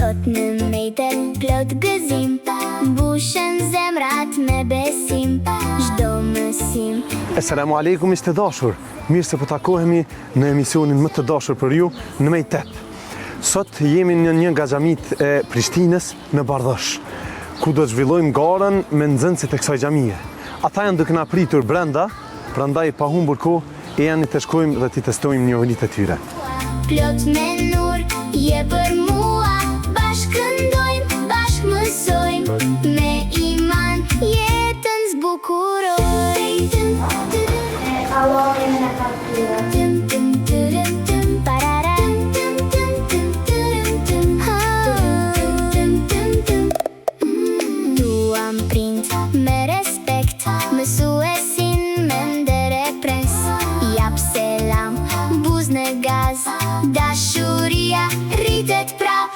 Sot në mejtet plot gëzim, mbushen zemrat me besim, çdo mësim. Asalamu alaikum ishte dashur, mirë se po takohemi në emisionin më të dashur për ju në Mejtet. Sot jemi në një nga xhamit e Prishtinës në Bardhosh, ku do të zhvillojmë garën me nxënësit e kësaj xhamie. Ata janë duke na pritur brenda, prandaj pa humbur kohë e janë të shkojmë dhe t'i testojmë njohuritë e tyre. Plot me nur, je për mua, bashkë këndojmë, bashkë mësojmë, me iman jetën zbukurojmë. Allahin na ka kryer. Duam prind me respekt, mësuesin me nder e pres, jap selam, buz në gaz, dashuria rritet prap.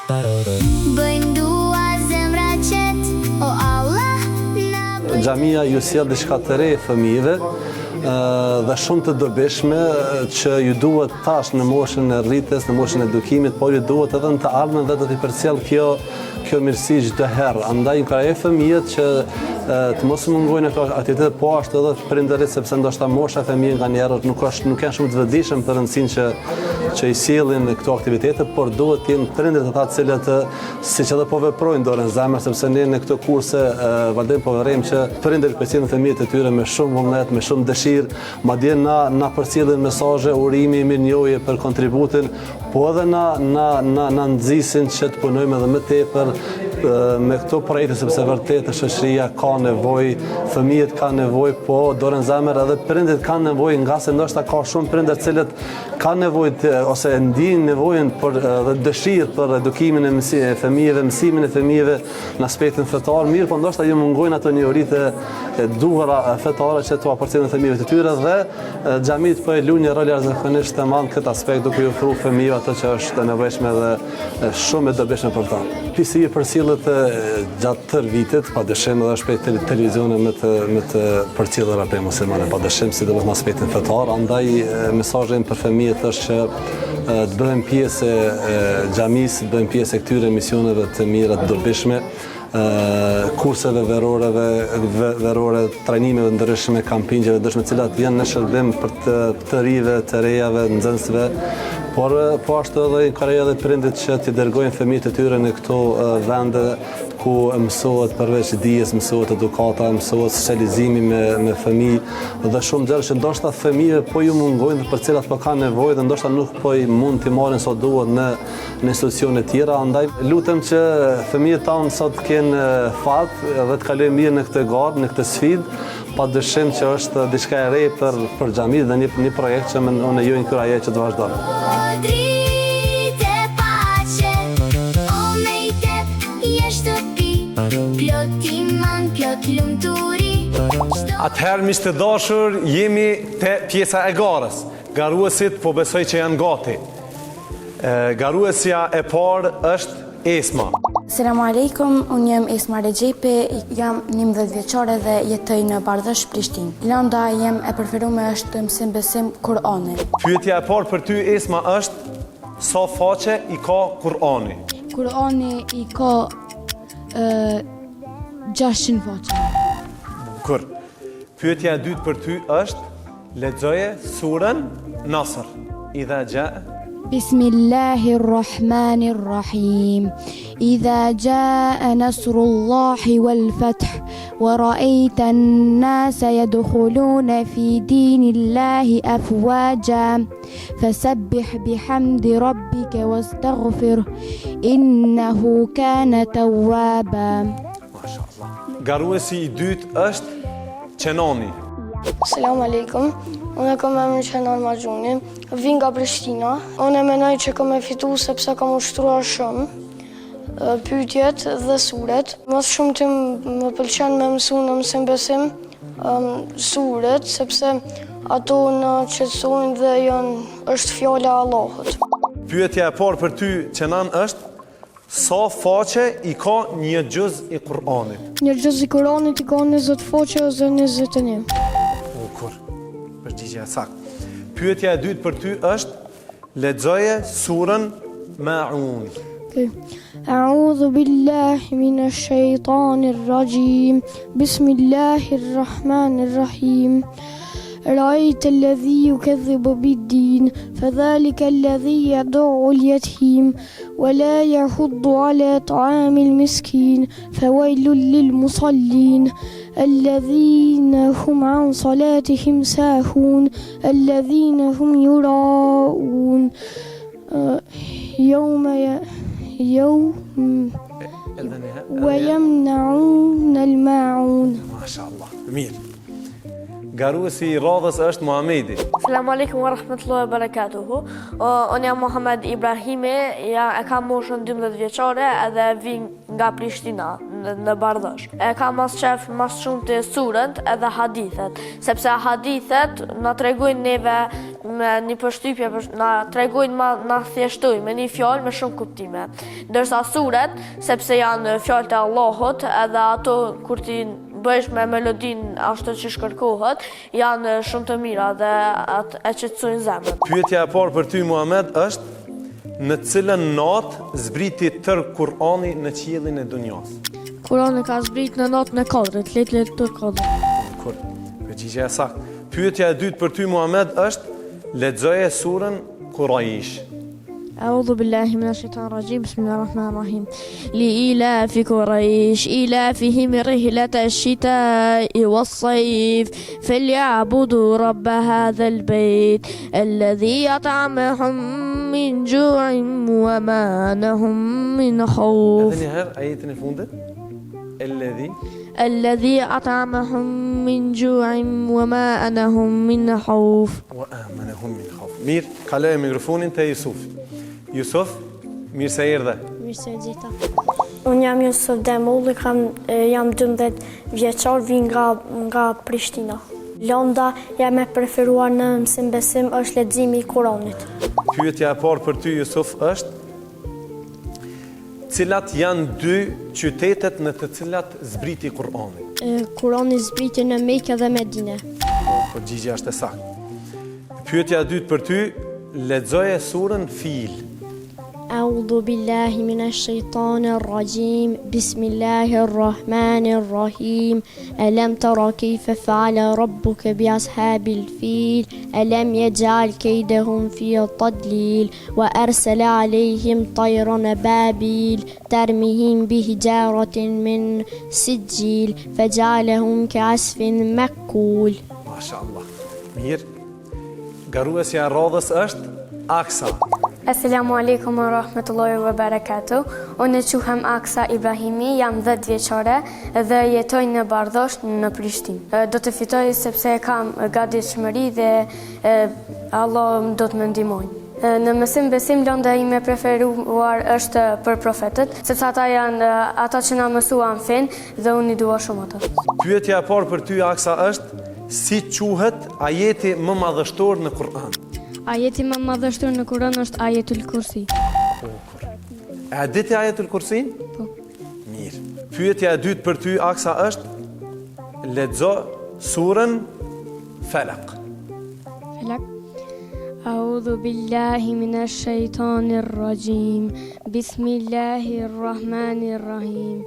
Bëjmë dua zemra qet, o Allah na bëj. Xhamia ju sjell diçka të re fëmijëve dhe shumë të dobishme që ju duhet tash në moshën e rritjes, në moshën e edukimit, por ju duhet edhe në të ardhmen dhe do t'i përcjell kjo mirësi çdo herë. Andaj inkurajoj fëmijët që të mos mungojnë këto aktivitete, po ashtu edhe prindërit, sepse ndoshta mosha e fëmijës nganjëherë nuk janë shumë të vëdijshëm për rëndësinë që i sjellin këto aktivitete, por duhet të jenë prindërit ata të cilët siç edhe po veprojnë dorën zemër, sepse ne në këto kurse vazhdojmë po vërejmë që prindërit përcjellin fëmijët e tyre me shumë vullnet, me shumë dëshirë, madje na përcjellin mesazhe urimi, mirënjohje për kontributin, po edhe na nxisin që të punojmë edhe më tepër me këto projekte, sepse vërtet shoqëria ka nevojë, fëmijët kanë nevojë, po dorën zemër edhe prindërit kanë nevojë, nga se ndoshta ka shumë prindër të cilët kanë nevojë ose ndjejnë nevojën për dhe dëshirë për edukimin e fëmijëve, mësimin e fëmijëve në aspektin fetar, mirë, po ndoshta ju mungojnë ato njohuritë e duhura fetare që t'u përcjellin fëmijëve të tyre dhe xhamit po e luajnë një rol jashtëzakonisht të madh këtë aspekt, duke i ofruar fëmijëve ato që është e nevojshme dhe shumë e dobishme për ta. PCI përcjellet gjatë tërë vitit, padyshim edhe shpejt televizione me të përcjellura për muslimane, padyshim sidomos në aspektin fetar, andaj mesazhi për fëmijët është që të bëhen pjesë e xhamisë, të bëhen pjesë e këtyre misioneve të mira të dobishme, kurseve verore, trajnimeve ndryshme, kampinjeve ndryshme, të cilat janë në shërbim për të rive, të rejave, nxënësve, por po ashtu edhe inkurajoj edhe prindit që t'i dërgojnë fëmijët e tyre në këto vende ku mësohet përveç dijes, mësohet edukata, mësohet socializimi me fëmijë dhe shumë gjëra që ndoshta fëmijëve po ju mungojnë dhe për cilat po kanë nevojë dhe ndoshta nuk po i mund t'i marrin sa duhet në institucione tjera, andaj lutem që fëmijët tanë sot kenë fat dhe të kalojnë mirë në këtë garë, në këtë sfidë, padyshim që është diçka e re për xhamin dhe një projekt që unë ju inkurajoj që të vazhdojë. Atëherë, miq të dashur, jemi te pjesa e garës. Garuesit po besoj që janë gati. Garuesja e parë është Esma. Selamu alaikum, unë jam Esma Regjepi, jam 11 vjeçare dhe jetoj në Bardhosh, Prishtinë. Lënda jem e preferuar është mësim besim Kur'anin. Pyetja e parë për ty, Esma, është sa faqe i ka Kur'ani? Kur'ani i ka 600 faqe. Bukur. Pyetja e dytë për ty është lexoje surën Nasr. Idha jaa Bismillahirrahmanirrahim. إذا جاء نصر الله والفتح ورأيت الناس يدخلون في دين الله أفواجا فسبح بحمد ربك واستغفره إنه كان توابا. ما شاء الله. Garuesi I dytë është Qenoni. Selam aleikum. Unë kam emrin Qenon Maxhuni, vin nga Prishtina. Unë mendoj që kam fitu sepse kam ushtruar shumë pyetjet dhe suret. Mas shumë të më pëlqen me mësu në mësim besim suret, sepse ato në qetësojnë dhe është fjala e Allahut. Pyetja e parë për ty Qenan është sa faqe i ka një gjuz i Kur'anit? Një gjuz i Kur'anit i ka 20 faqe ose 21. Kur, përgjigja e saktë. Pyetja e dytë për ty është lexoje surën Maun. أعوذ بالله من الشيطان الرجيم بسم الله الرحمن الرحيم رأيت الذي يكذب بالدين فذلك الذي يدع اليتيم ولا يحض على طعام المسكين فويل للمصلين الذين هم عن صلاتهم ساهون الذين هم يراءون ويمنعون الماعون. ما شاء الله. Mirë. Garuesi i radhës është Muhamedi. Selamu alaikum wa rahmatullahi wa barakatuhu. Unë jam Muhammed Ibrahimi, e kam moshën 12 vjeçare edhe vi nga Prishtina në Bardhësh. E kam mas qef mas shumë të surën edhe hadithet, sepse hadithet na tregojnë neve me një përshtypje, na tregojnë na thjeshtoj me një fjalë me shumë kuptime. Ndërsa suret, sepse janë fjalët e Allahut, edhe ato kur ti bëhesh me melodin ashtu që shkërkohet, janë shumë të mira dhe e qetësojnë zemrën. Pyetja e parë për ty Muhammed është në cilën natë zbriti tërë Kur'ani në qiellin e dunjas? Kurani ka zbrit në natën e Kadrit, letë të Kadrit. Kur, përgjigja e saktë. Pyetja e dytë për ty Muhammed është lexoje surën Quraish. أعوذ بالله من الشيطان الرجيم بسم الله الرحمن الرحيم لإيلاف قريش إيلافهم رحلة الشتاء والصيف فليعبدوا رب هذا البيت الذي أطعمهم من جوع ومانهم من خوف. آية الفوندة الذي أطعمهم من جوع ومانهم من خوف. وآمنهم من خوف. Mirë, kaloj mikrofonin te Jusuf. Jusuf, mirë se erdhe. Mirë se gjitha. Unë jam Jusuf Demulli, jam 12 vjeçar, vi nga Prishtina. Lënda jam e preferuar në mësim besim është leximi i Kuranit. Pyetja e parë për ty Jusuf është cilat janë dy qytetet në të cilat zbriti Kurani? Kurani zbriti në Mekë dhe Medinë. Përgjigja është e saktë. Pyetja e dytë për ty, lexoje surën Fil. أعوذ بالله من الشيطان الرجيم بسم الله الرحمن الرحيم ألم تر كيف فعل ربك بأصحاب الفيل ألم يجعل كيدهم في تضليل وأرسل عليهم طيرا أبابيل ترميهم بحجارة من سجيل فجعلهم كعصف مأكول. ما شاء الله. Mirë. Garuesja e radhës është Aksa. Assalamu alaikum wa rahmatullahi wa barakatuh. Unë quhem Aksa Ibrahimi, jam 10 vjeçare dhe jetoj në Bardhosh në Prishtinë. Do të fitoj sepse kam gatishmëri dhe Allah do të më ndihmojë. Në mësim besim lënda ime preferuar është për profetët, sepse ata janë ata që na mësuan fen dhe unë i dua shumë ata. Pyetja e parë për ty Aksa është si quhet ajeti më madhështor në Kur'an? Ajeti më madhështor në Kur'an është Ajetul Kursi. A diti Ajetul Kursin? Po. Mirë. Pyetja e dytë për ty Aksa është lexo surën Falaq. Falaq. أعوذ بالله من الشيطان الرجيم بسم الله الرحمن الرحيم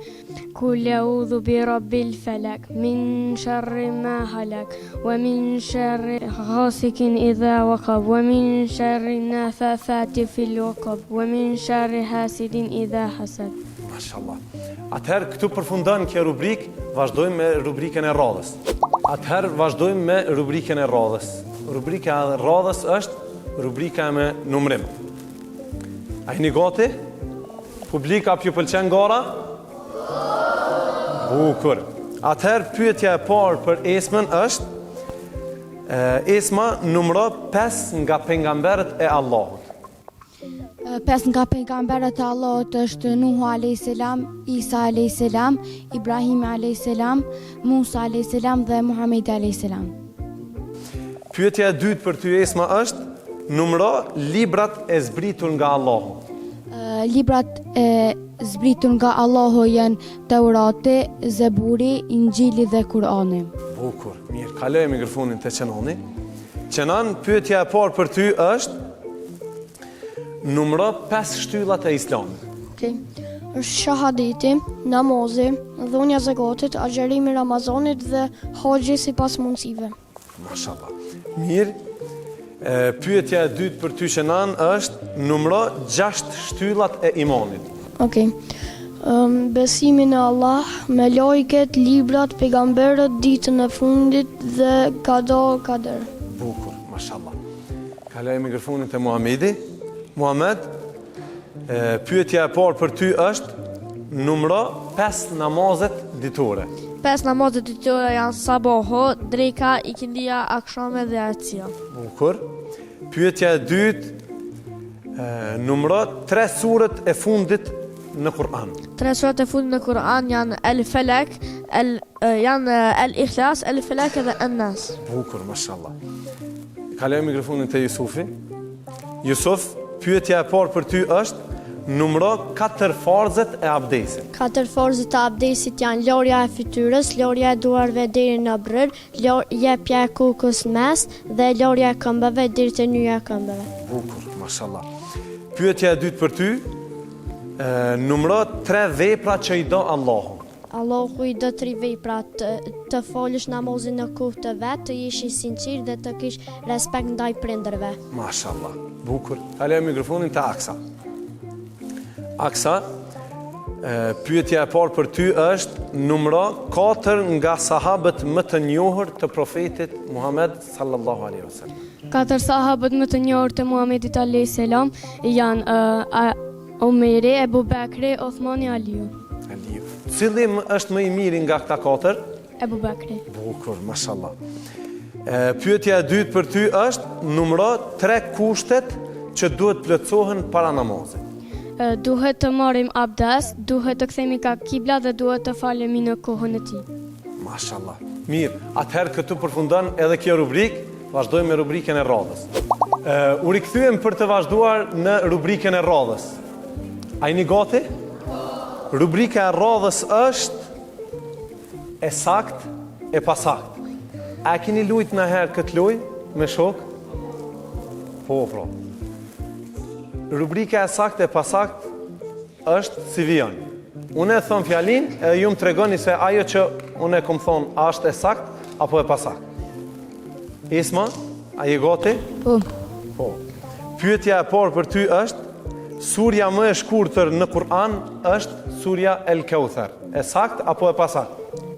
قل أعوذ برب الفلق من شر ما خلق ومن شر غاسق إذا وقب ومن شر النفاثات في العقد ومن شر حاسد إذا حسد. Mashallah. Atëherë këtu përfundon kjo rubrik, vazhdojmë me rubrikën e radhës. Atëherë vazhdojmë me rubrikën e radhës. Rubrika e radhës është rubrika me numrim. A jeni gati? Publika ju pëlqen gara? Bukur. Atëherë pyetja e parë për Esmën është Esma numëro 5 nga pejgamberët e Allahut. Pesë nga pejgamberët e Allahut është Nuhu a.s., Isa a.s., Ibrahim a.s., Musa a.s. dhe Muhamedi a.s. Pyetja e dytë për ty Esma është, numëro librat e zbritur nga Allahu. Librat e zbritur nga Allahu janë Teurati, Zeburi, Injili dhe Kurani. Bukur, mirë, kaloj mikrofonin te Qenoni. Qenan, pyetja e parë për ty është, numëro 5 shtyllat e Islamit. Është shahadeti, namazi, dhunja zakatit, agjerimi Ramazanit dhe haxhi sipas mundësive. Mashallah. Mirë. Pyetja e dytë për ty Qenan është, numëro 6 shtyllat e imanit. Besimi në Allah, me lajket, librat, pejgamberët, ditën e fundit dhe qada kader. Bukur, mashallah. Kaloj mikrofonin te Muhamedi. Muhammed, pyetja e parë për ty është, numëro 5 namazet ditore. 5 namazet ditore janë sabaho, dreka, ikindia, akshame dhe acia. Bukur. Pyetja e dytë, numëro 3 surët e fundit në Kur'an. 3 surat e fundit në Kur'an janë El-Felek, janë El-Ikhlas, El-Felek dhe En-Nas. Bukur, mashallah. Kaloj mikrofonin te Jusufi. Jusuf, pyetja e parë për ty është, numëro 4 farzet e abdesit. 4 farzet e abdesit janë lorja e fytyrës, lorja e duarve deri në brër, jepja e kokës mes dhe lorja e këmbëve deri te nyja e këmbëve. Bukur, mashallah. Pyetja e dytë për ty, numëro 3 vepra që i do Allahu. Allahu i do 3 vepra, të falësh namazin në kohë të vet, të jesh i sinqert dhe të kesh respekt ndaj prindërve. Mashallah. Bukur. Kaloj mikrofonin te Aksa. Aksa, pyetja e parë për ty është, numëro 4 nga sahabët më të njohur të profetit Muhammed sallallahu alaihi wasallam. 4 sahabët më të njohur të Muhamedit alayhis salam janë Omeri, Ebu Bekri, Othmani, Aliu. Cili është më i miri nga këta 4? Ebu Bekri. Bukur, mashallah. Pyetja e dytë për ty është, numëro 3 kushtet që duhet plotësohen para namazit. Duhet të marrim abdes, duhet të kthehemi ka kibla dhe duhet të falemi në kohën e tij. Mashallah. Mirë, atëherë këtu përfundon edhe kjo rubrikë, vazhdojmë me rubrikën e radhës. U rikthyem për të vazhduar në rubrikën e radhës. A jeni gati? Rubrika e radhës është e sakt, e pasakt. A keni luajt në herë këtë lojë me shok? Po. Rubrika e sakt e pasakt është si vijon. Unë e thon fjalin e ju më tregoni se ajo që unë e kom thonë a është e sakt apo e pasakt. Esma, a je gati? Po. Pyetja e parë për ty është, surja më e shkurtër në Kur'an është surja El-Kauthar. E sakt apo e pasakt?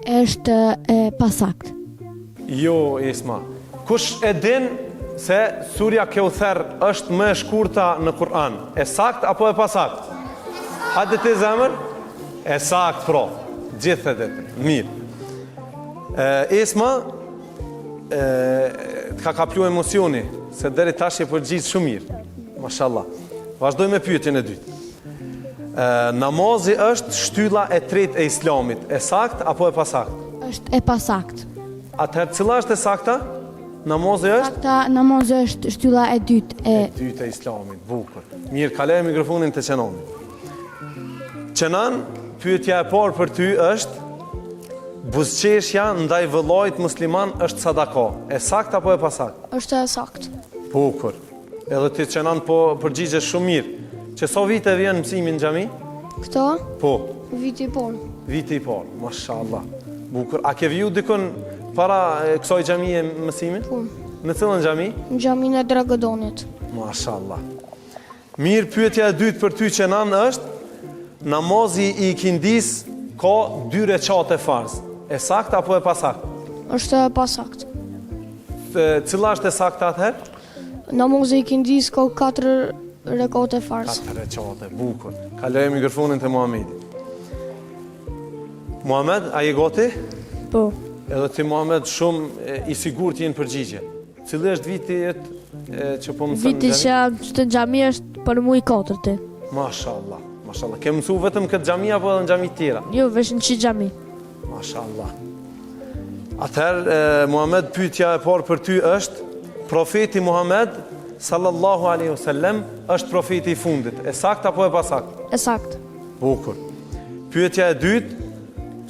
Është e pasakt. Jo, Esma. Kush e din se surja Kauthar është më e shkurta në Kur'an? E sakt apo e pasakt? Hajde ti zemër? E sakt, pro. Gjithë e ditë. Mirë. Esma, të ka kaplu emocioni, se deri tash e përgjithë shumë mirë. Mashallah. Vazhdoj me pyetjen e dytë. Namazi është shtylla e tretë e Islamit. E sakt apo e pasakt? Është e pasakt. Atëherë, cila është e sakta? Namazi është? Namazi është shtylla e dytë e dytë e Islamit. Bukur. Mirë, kaloj mikrofonin te Qenoni. Qenan, pyetja e parë për ty është, buzëqeshja ndaj vëllait musliman është sadaka. E sakt apo e pasakt? Është e sakt. Bukur. Edhe ti Qenan po përgjigjesh shumë mirë. Që so vite vjen mësimi në xhami? Këto? Po. Viti i parë. Viti i parë, mashallah. Bukur. A ke viju dikon para kësaj xhamie mësimin? Po. Në cilën xhami? Në xhamin e Dragodonit. Mashallah. Mirë, pyetja e dytë për ty Qenan është, namazi i ikindis ka 2 recate farz. E sakt apo e pasakt? Është e pasakt. Cila është e saktë atëherë? Namazi i ikindis ka 4 rekate farz. 4 recate, bukur. Kaloj mikrofonin te Muhamedi. Muhammed, a je gati? Po. Edhe ti Muhammed shumë i sigurt je në përgjigje. Cili është viti që po mësën Viti që të xhami është për mu i 4. Mashallah, mashallah. Ke mësu vetëm këtë xhami apo edhe në xhami tjera? Jo, vesh në qi xhami. Mashallah. Atëherë, Muhammed, pyetja e parë për ty është, profeti Muhammed sallallahu alaihi wasallam është profeti i fundit. E sakt apo e pasakt? E sakt. Bukur. Pyetja e dytë,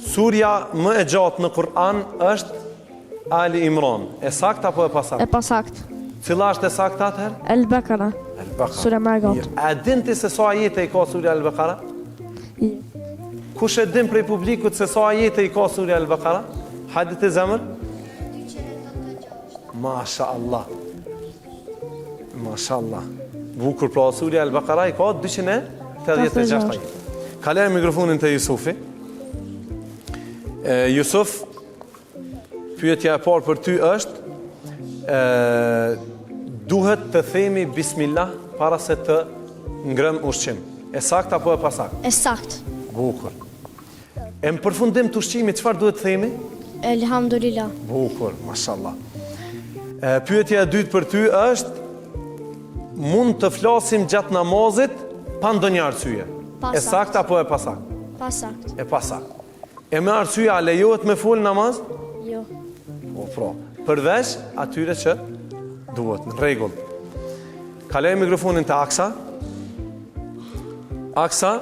surja më e gjatë në Kur'an është Ali Imran. E sakt apo e pasakt? E pasakt. Cila është e saktë atëherë? El-Bekara. Al-Baqara. Surja më e gjatë. Mirë. A din ti se sa ajete i ka surja Al-Baqara? Jo. Kush e din prej publikut se sa ajete i ka surja Al-Baqara? Hajde të zemër? Masha Allah. Masha Allah. Bukur, pra surja Al-Baqara i ka 286 ajete. Kalaj mikrofonin të Jusufi. Jusuf, pyetja e parë për ty është, duhet të themi Bismillah para se të ngrëm ushqim. E sakt apo e pasakt? E sakt. Bukur. E në përfundim të ushqimit, çfarë duhet të themi? Elhamdulillah. Bukur, mashallah. Pyetja e dytë për ty është, mund të flasim gjatë namazit pa ndonjë arsye. Pasakt. E sakt apo e pasakt? Pasakt. E pasakt. E me arsye a lejohet me fol namaz? Jo. Po, pra. Përveç atyre që duhet, në rregull. Kaloj mikrofonin të Aksa. Aksa,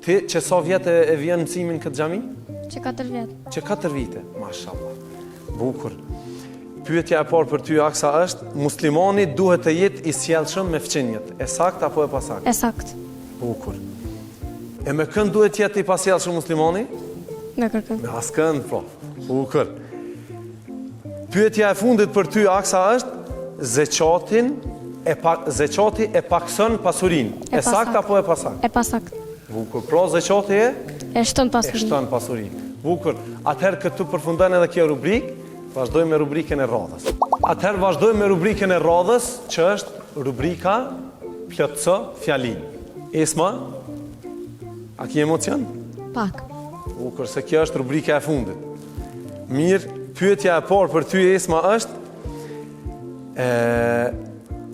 ti që sa vjet e vjen mësimin këtë xhami? Që 4 vjet. Që 4 vite, mashallah. Bukur. Pyetja e parë për ty Aksa është, muslimani duhet të jetë i sjellshëm me fqinjet. E sakt apo e pasakt? E sakt. Bukur. E me kënd duhet jetë i pasjellshëm muslimani? Me kërkën. Me askënd, po. Bukur. Pyetja e fundit për ty Aksa është, zeqati e pakson pasurinë. E sakt apo e pasakt? E pasakt. Bukur. Pra zeqati E shton e pasurinë. shton pasurinë. Bukur. Atëherë këtu përfundon edhe kjo rubrikë. Vazhdojmë me rubrikën e radhës. Atëherë vazhdojmë me rubrikën e radhës, që është rubrika Plotso fjalin. Esma, a ki emocion? Pak. Bukur, se kjo është rubrika e fundit. Mirë, pyetja e parë për ty Esma është,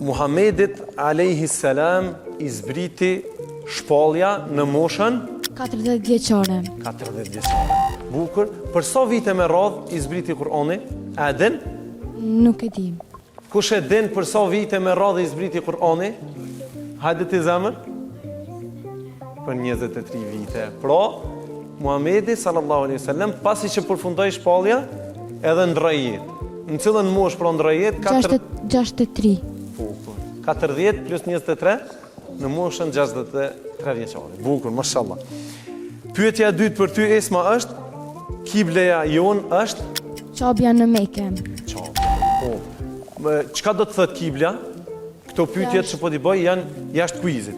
Muhamedit alayhi salam i zbriti shpallja në moshën 40 vjeçare. 40 vjeçare. Bukur, për sa vite me radhë i zbriti Kur'ani? A e din? Nuk e di. Kush e din për sa vite me radhë i zbriti Kur'ani? Hajde ti zemër? Për 23 vite. Pra, Muhamedi sallallahu alaihi wasallam pasi që përfundoi shpallja, edhe ndroi jetë. Në cilën moshë pra ndroi jetë? 63. Bukur. 40 plus 23 në moshën 63 vjeçare. Bukur, mashallah. Pyetja e dytë për ty Esma është, kibleja jon është Qabja në Mekë. Po. Çka do të thotë kibla? Këto pyetjet që po t'i bëj janë jashtë kuizit.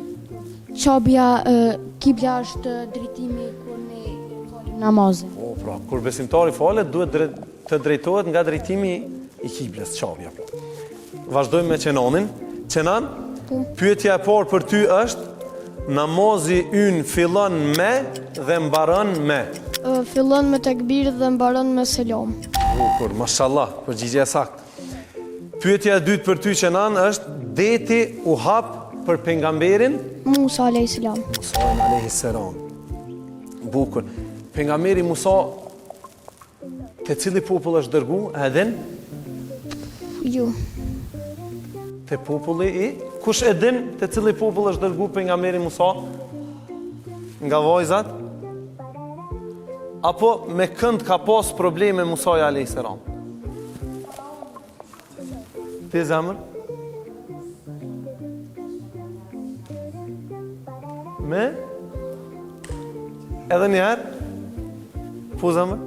Kibla është drejtimi kur ne falim namazin. Po, pra, kur besimtari falet duhet të drejtohet nga drejtimi i kiblës, qabja. Vazhdojmë me Qenanin. Qenan, pyetja e parë për ty është, namazi ynë fillon me dhe mbaron me. Fillon me tekbir dhe mbaron me selam. Bukur, mashallah, përgjigje e saktë. Pyetja e dytë për ty Qenan është, deti u hap për pejgamberin Musa a.s. Musa a.s. Bukur. Pejgamberi Musa te cili popull është dërgu, a e din? Jo. Te populli i? Kush e din te cili popull është dërgu pejgamberi Musa? Nga vajzat? Apo me kënd ka pas probleme Musa a.s. Ti zemër? Me? Edhe njëherë? Po zemër?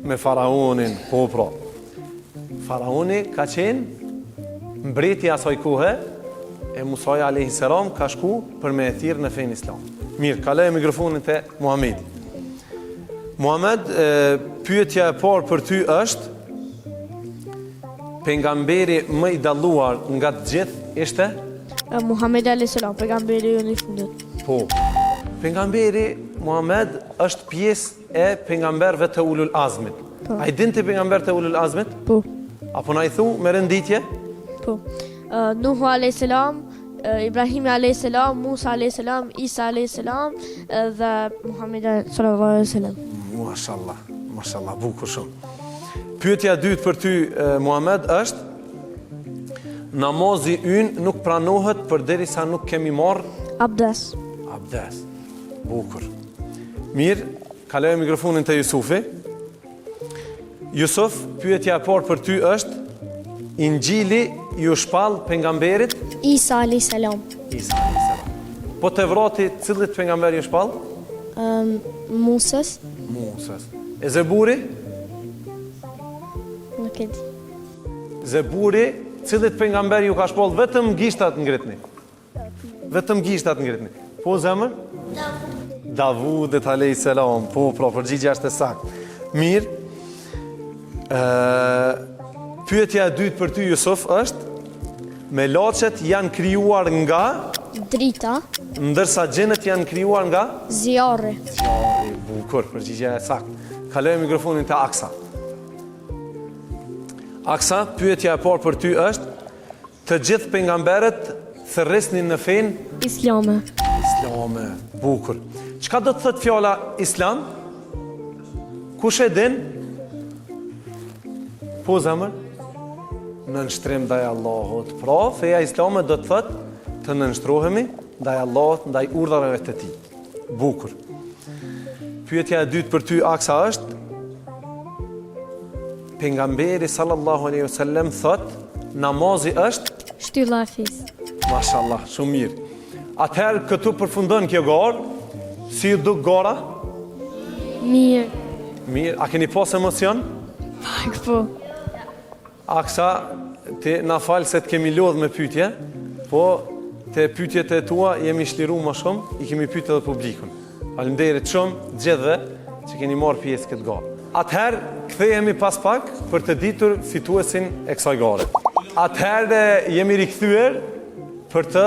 Me faraonin, po pra. Faraoni ka qenë mbreti asaj kohe e Musa a.s. ka shku për me e thirrë në fenë islam. Mirë, kaloj mikrofonin te Muhamedi. Muhammed, pyetja e parë për ty është, pejgamberi më i dalluar nga të gjithë ishte? Muhamedi a.s. pejgamberi i fundit. Po. Pejgamberi Muhammed është pjesë e pejgamberëve të ulul azmit. Po. A i din të pejgamber të ulul azmit? Po. Apo na I thu me renditje? Po. Nuhu a.s. Ibrahimi a.s. Musa a.s. Isa a.s. dhe Muhamedi sallallahu alaihi wasallam. Mashallah, mashallah, bukur shumë. Pyetja e dytë për ty, Muhammed, është namazi ynë nuk pranohet përderisa nuk kemi marrë Abdes. abdes. Bukur. Mirë, kaloj mikrofonin te Jusufi. Jusuf, pyetja e parë për ty është Injili ju shpall pejgamberit Isa a.s. Isa a.s. Po Tevrati cilët pejgamber ju shpall? Musës, Musës. E Zeburi? nuk e di. Zeburi, cilët pejgamber ju ka shpall vetëm gishtat ngritni? Vetëm gishtat ngritni. Po zemër? Davudet alayhis salam. Po, pra, përgjigjja është e saktë. Mirë. Pyetja e dytë për ty, Jusuf, është me laçet janë krijuar nga Drita, ndërsa xhenet janë krijuar nga zjarri. zjarri. Bukur, përgjigjja e saktë. Kaloj mikrofonin te Aksa. Aksa, pyetja e parë për ty është të gjithë pejgamberët thërrisnin në fenë Islame. Islame. Bukur. Çka do të thotë fjala Islam? Kush e din? Po zemër? Në nështrim ndaj Allahut. Pra, feja islame do të thotë të nënshtrohemi ndaj Allahut, ndaj urdhrave të Tij. Bukur. Pyetja e dytë për ty, Aksa, është pejgamberi sallallahu alaihi wasallam thotë namazi është Shtylla e fisë. mashallah, shumë mirë. Atëherë këtu përfundon kjo garë, si ju duk gara? Mirë. Mirë, a keni pas emocion? Pak po. Aksa, ti na falë se të kemi lodhë me pyetje, po te pyetjet e tua jemi shliru më shumë, I kemi pyetur edhe publikun. Faleminderit shumë gjithëve që keni marrë pjesë këtë garë. Atëherë, kthehemi pas pak për të ditur fituesin e kësaj gare. Atëherë jemi rikthyer për të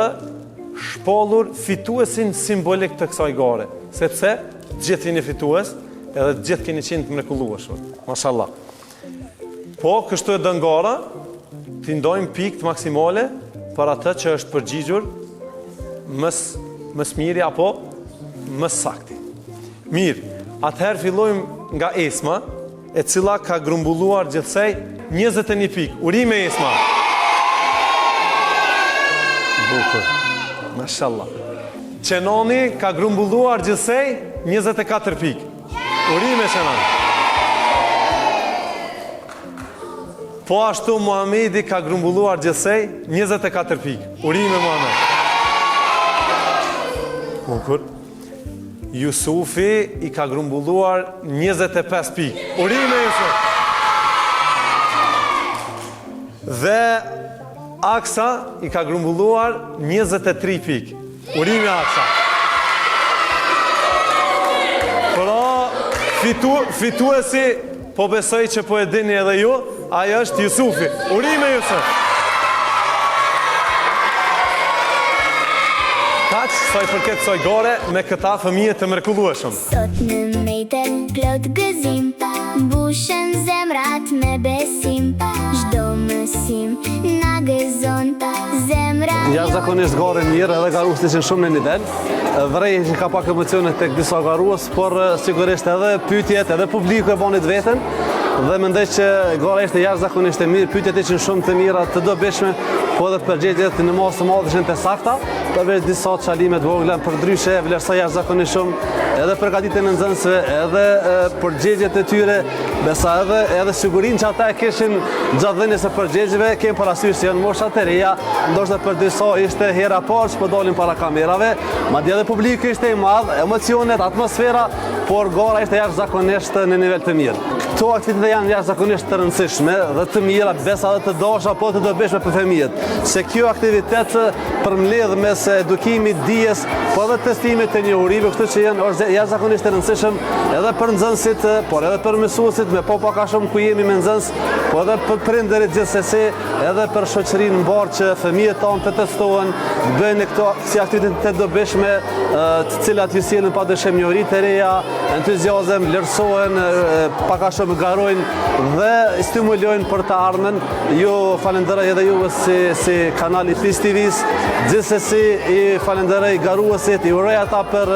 shpallur fituesin simbolik të kësaj gare, sepse gjithë jeni fitues, edhe gjithë keni qenë të mrekullueshëm. Mashallah. Po, kështu e dën gara, t'i ndojmë pikë maksimale për atë që është përgjigjur mës miri apo mës sakti. Mirë, atëherë fillojmë nga Esma, e cila ka grumbulluar gjithsej 21 pikë. Urime Esma. Bukur. Mashallah. Qenoni ka grumbulluar gjithsej 24 pikë. Urime Qenoni. Po ashtu Muhamedi ka grumbulluar gjithsej 24 pikë. Urime Muhammed. Bukur. Jusufi I ka grumbulluar 25 pikë. Urime Jusuf. Dhe Aksa I ka grumbulluar 23 pikë. Urime Aksa. Pra, fituesi, po besoj që po e dini edhe ju, ajo është Jusufi. Urime Jusuf. Kaq, sa I përket kësaj gare, me këta fëmijë të mrekullueshëm. Sot në mejten plot gëzim, mbushen zemrat me besim, çdo mësim na gëzon zemra. Jashtëzakonisht gare mirë, edhe garues ishin shumë në nivel. Vrej që ka pak emocione tek disa garues, por sigurisht edhe pyetjet, edhe publiku e bani të veten. Dhe mendoj që gara ishte jashtëzakonisht e mirë, pyetjet ishin shumë të mira, të dobishme, po edhe përgjigjet në masë të madhe ishin të sakta, përveç disa çalime të vogla, përndryshe vlerësoj jashtëzakonisht shumë edhe përgatitjen e nxënësve, edhe përgjigjet e tyre, besa edhe sigurinë që ata e kishin gjatë dhënies së përgjigjeve, kem parasysh se janë mosha të reja, ndoshta për disa ishte hera parë që po dalin para kamerave, madje edhe publiku ishte I madh, emocionet, atmosfera, por gara ishte jashtëzakonisht në nivel të mirë. Këto aktivitete janë jashtëzakonisht të rëndësishme dhe të mira, besa edhe të dasha, po të dobishme për fëmijët. Se kjo aktivitet përmbledh mes edukimit, dijes, po edhe testimit të njohurive, kështu që është jashtëzakonisht e rëndësishëm edhe për nxënësit, por edhe për mësuesit, me po pak a shumë ku jemi me nxënës, po edhe për prindërit gjithsesi, edhe për shoqërinë mbar që fëmijët tanë të testohen, bëjnë këto si aktivitete të dobishme, të cilat ju sjellin padyshim njohuri të reja, entuziazëm, vlerësohen, pak a shumë garojnë dhe stimulojnë për të ardhmen. Ju falenderoj edhe juve si kanali Fis TV-s, gjithsesi i falenderoj garuesit, i uroj ata për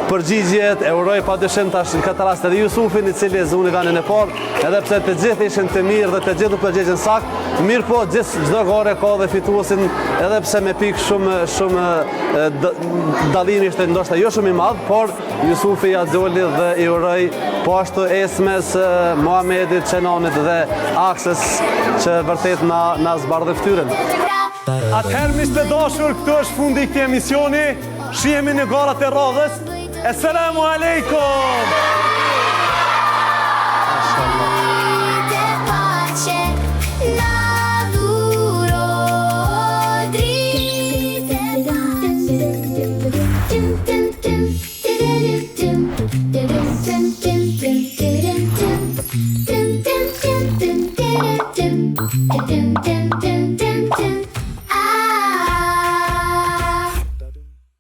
përgjigjet, e uroj padyshim tash në këtë rast edhe Jusufin, i cili e zuni vendin e parë, edhe pse të gjithë ishin të mirë dhe të gjithë u përgjigjen saktë, mirë po çdo gare ka dhe fituesin, edhe pse me pikë shumë dallimi ishte ndoshta jo shumë i madh, por Jusufi ja doli dhe i uroj po ashtu Esmes, Muhamedit, Çenonit dhe Aksës që vërtet na zbardhë fytyrën. Atëherë miq të dashur, këtu është fundi i këtij emisioni. Shihemi në garat e radhës. Assalamu alaikum. Pace, na duro dritte.